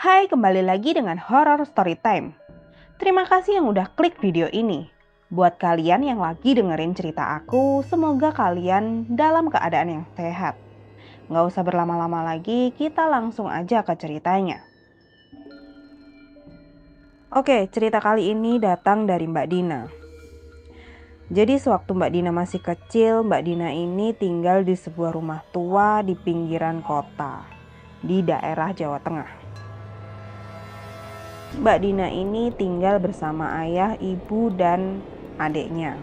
Hai, kembali lagi dengan Horror Storytime. Terima kasih yang udah klik video ini. Buat kalian yang lagi dengerin cerita aku, semoga kalian dalam keadaan yang sehat. Nggak usah berlama-lama lagi, kita langsung aja ke ceritanya. Oke, cerita kali ini datang dari Mbak Dina. Jadi sewaktu Mbak Dina masih kecil, Mbak Dina ini tinggal di sebuah rumah tua di pinggiran kota, di daerah Jawa Tengah. Mbak Dina ini tinggal bersama ayah, ibu, dan adiknya.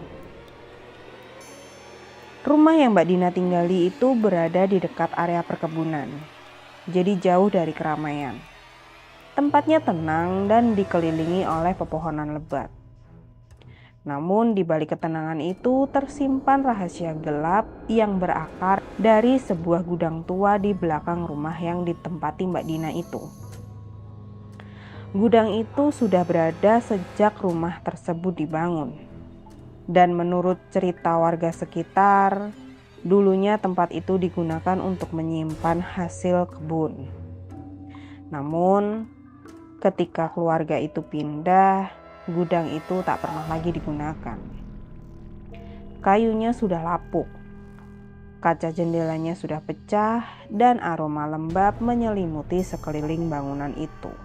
Rumah yang Mbak Dina tinggali itu berada di dekat area perkebunan, jadi jauh dari keramaian. Tempatnya tenang dan dikelilingi oleh pepohonan lebat. Namun di balik ketenangan itu tersimpan rahasia gelap yang berakar dari sebuah gudang tua di belakang rumah yang ditempati Mbak Dina itu. Gudang itu sudah berada sejak rumah tersebut dibangun. Dan menurut cerita warga sekitar, dulunya tempat itu digunakan untuk menyimpan hasil kebun. Namun, ketika keluarga itu pindah, gudang itu tak pernah lagi digunakan. Kayunya sudah lapuk, kaca jendelanya sudah pecah, dan aroma lembab menyelimuti sekeliling bangunan itu.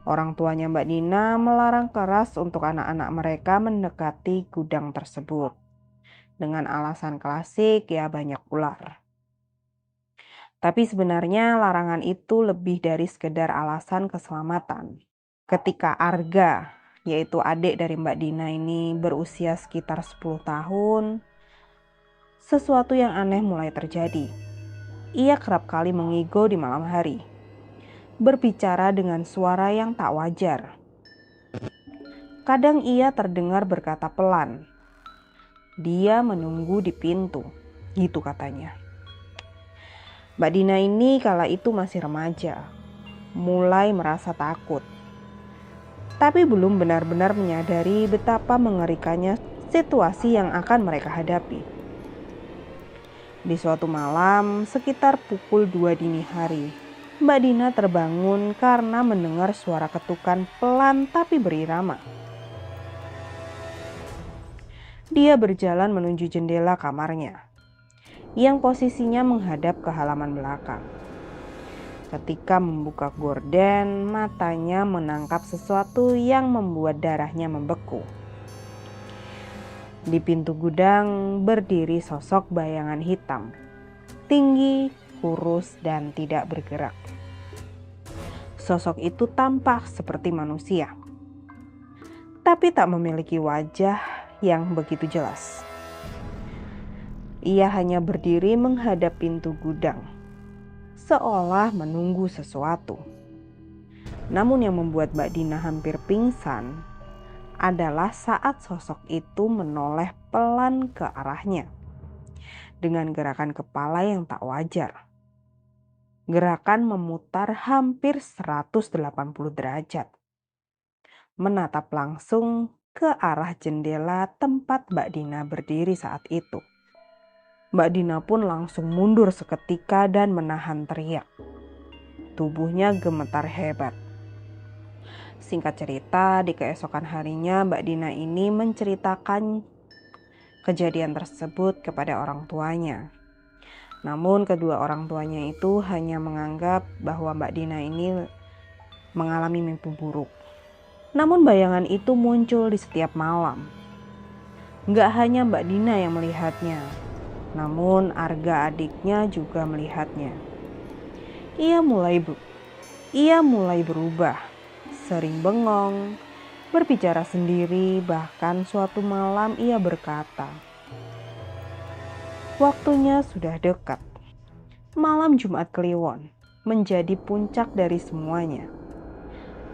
Orang tuanya Mbak Dina melarang keras untuk anak-anak mereka mendekati gudang tersebut. Dengan alasan klasik, ya banyak ular. Tapi sebenarnya larangan itu lebih dari sekedar alasan keselamatan. Ketika Arga, yaitu adik dari Mbak Dina ini berusia sekitar 10 tahun, sesuatu yang aneh mulai terjadi. Ia kerap kali mengigo di malam hari, berbicara dengan suara yang tak wajar. Kadang ia terdengar berkata pelan, "Dia menunggu di pintu," gitu katanya. Mbak Dina ini kala itu masih remaja, mulai merasa takut. Tapi belum benar-benar menyadari betapa mengerikannya situasi yang akan mereka hadapi. Di suatu malam, sekitar pukul 2 dini hari, Mbak Dina terbangun karena mendengar suara ketukan pelan tapi berirama. Dia berjalan menuju jendela kamarnya, yang posisinya menghadap ke halaman belakang. Ketika membuka gorden, matanya menangkap sesuatu yang membuat darahnya membeku. Di pintu gudang berdiri sosok bayangan hitam, tinggi, kurus, dan tidak bergerak. Sosok itu tampak seperti manusia, tapi tak memiliki wajah yang begitu jelas. Ia hanya berdiri menghadap pintu gudang, seolah menunggu sesuatu. Namun yang membuat Mbak Dina hampir pingsan adalah saat sosok itu menoleh pelan ke arahnya dengan gerakan kepala yang tak wajar. Gerakan memutar hampir 180 derajat, menatap langsung ke arah jendela tempat Mbak Dina berdiri saat itu. Mbak Dina pun langsung mundur seketika dan menahan teriak. Tubuhnya gemetar hebat. Singkat cerita, di keesokan harinya Mbak Dina ini menceritakan kejadian tersebut kepada orang tuanya. Namun kedua orang tuanya itu hanya menganggap bahwa Mbak Dina ini mengalami mimpi buruk. Namun bayangan itu muncul di setiap malam. Nggak hanya Mbak Dina yang melihatnya, namun Arga adiknya juga melihatnya. Ia mulai berubah, sering bengong, berbicara sendiri, bahkan suatu malam ia berkata, "Waktunya sudah dekat." Malam Jumat Kliwon menjadi puncak dari semuanya.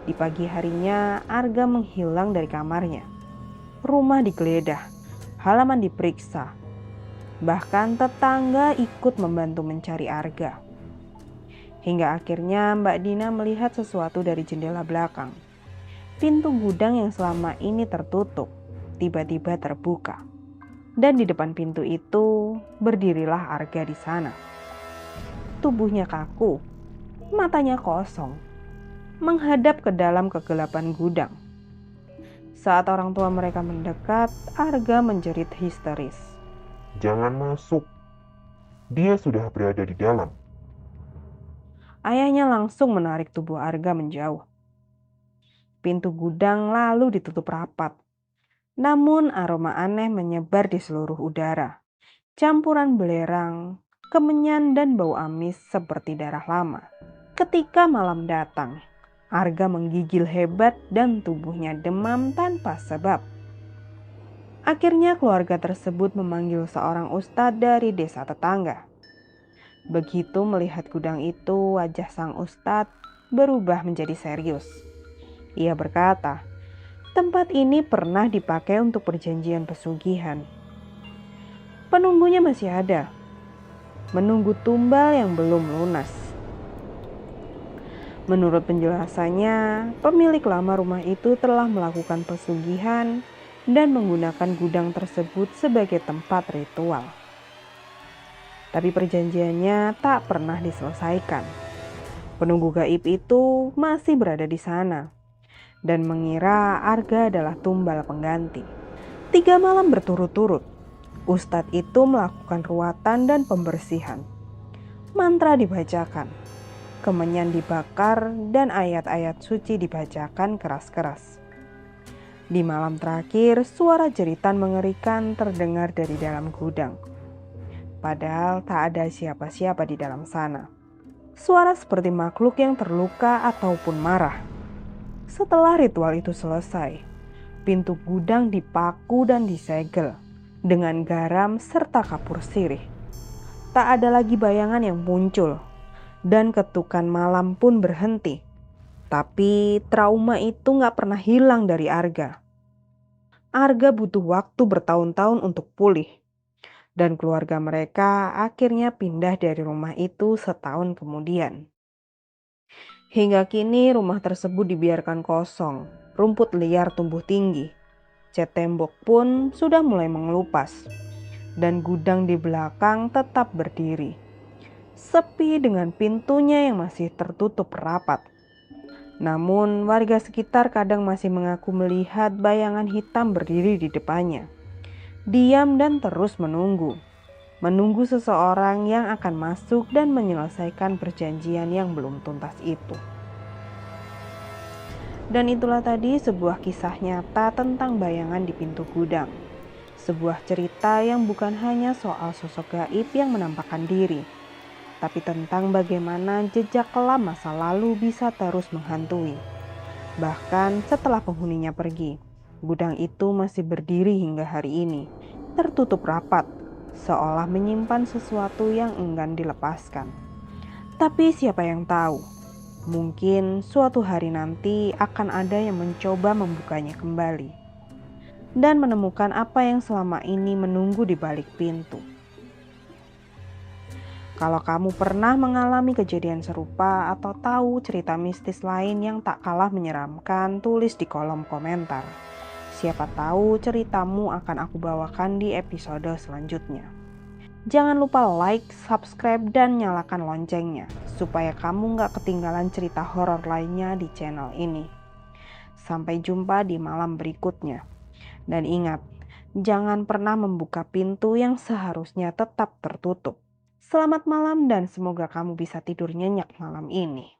Di pagi harinya, Arga menghilang dari kamarnya. Rumah digeledah, halaman diperiksa. Bahkan tetangga ikut membantu mencari Arga. Hingga akhirnya Mbak Dina melihat sesuatu dari jendela belakang. Pintu gudang yang selama ini tertutup tiba-tiba terbuka. Dan di depan pintu itu berdirilah Arga di sana. Tubuhnya kaku, Matanya kosong, menghadap ke dalam kegelapan gudang. Saat orang tua mereka mendekat, Arga menjerit histeris. Jangan masuk. Dia sudah berada di dalam. Ayahnya langsung menarik tubuh Arga menjauh. Pintu gudang lalu ditutup rapat. Namun aroma aneh menyebar di seluruh udara. Campuran belerang, kemenyan dan bau amis seperti darah lama. Ketika malam datang, Arga menggigil hebat dan tubuhnya demam tanpa sebab. Akhirnya keluarga tersebut memanggil seorang ustadz dari desa tetangga. Begitu melihat gudang itu, wajah sang ustadz berubah menjadi serius. Ia berkata, tempat ini pernah dipakai untuk perjanjian pesugihan. Penunggunya masih ada, menunggu tumbal yang belum lunas. Menurut penjelasannya, pemilik lama rumah itu telah melakukan pesugihan dan menggunakan gudang tersebut sebagai tempat ritual. Tapi perjanjiannya tak pernah diselesaikan. Penunggu gaib itu masih berada di sana dan mengira Arga adalah tumbal pengganti. 3 malam berturut-turut, Ustadz itu melakukan ruatan dan pembersihan. Mantra dibacakan, kemenyan dibakar, dan ayat-ayat suci dibacakan keras-keras. Di malam terakhir, suara jeritan mengerikan terdengar dari dalam gudang. Padahal tak ada siapa-siapa di dalam sana. Suara seperti makhluk yang terluka ataupun marah. Setelah ritual itu selesai, pintu gudang dipaku dan disegel dengan garam serta kapur sirih. Tak ada lagi bayangan yang muncul dan ketukan malam pun berhenti. Tapi trauma itu gak pernah hilang dari Arga. Arga butuh waktu bertahun-tahun untuk pulih. Dan keluarga mereka akhirnya pindah dari rumah itu setahun kemudian. Hingga kini rumah tersebut dibiarkan kosong, rumput liar tumbuh tinggi. Cat tembok pun sudah mulai mengelupas. Dan gudang di belakang tetap berdiri. Sepi dengan pintunya yang masih tertutup rapat. Namun warga sekitar kadang masih mengaku melihat bayangan hitam berdiri di depannya. Diam dan terus menunggu seseorang yang akan masuk dan menyelesaikan perjanjian yang belum tuntas itu. Dan itulah tadi sebuah kisah nyata tentang bayangan di pintu gudang. Sebuah cerita yang bukan hanya soal sosok gaib yang menampakkan diri, tapi tentang bagaimana jejak kelam masa lalu bisa terus menghantui. Bahkan setelah penghuninya pergi, gudang itu masih berdiri hingga hari ini, tertutup rapat, seolah menyimpan sesuatu yang enggan dilepaskan. Tapi siapa yang tahu, mungkin suatu hari nanti akan ada yang mencoba membukanya kembali dan menemukan apa yang selama ini menunggu di balik pintu. Kalau kamu pernah mengalami kejadian serupa atau tahu cerita mistis lain yang tak kalah menyeramkan, tulis di kolom komentar. Siapa tahu ceritamu akan aku bawakan di episode selanjutnya. Jangan lupa like, subscribe, dan nyalakan loncengnya supaya kamu gak ketinggalan cerita horor lainnya di channel ini. Sampai jumpa di malam berikutnya. Dan ingat, jangan pernah membuka pintu yang seharusnya tetap tertutup. Selamat malam dan semoga kamu bisa tidur nyenyak malam ini.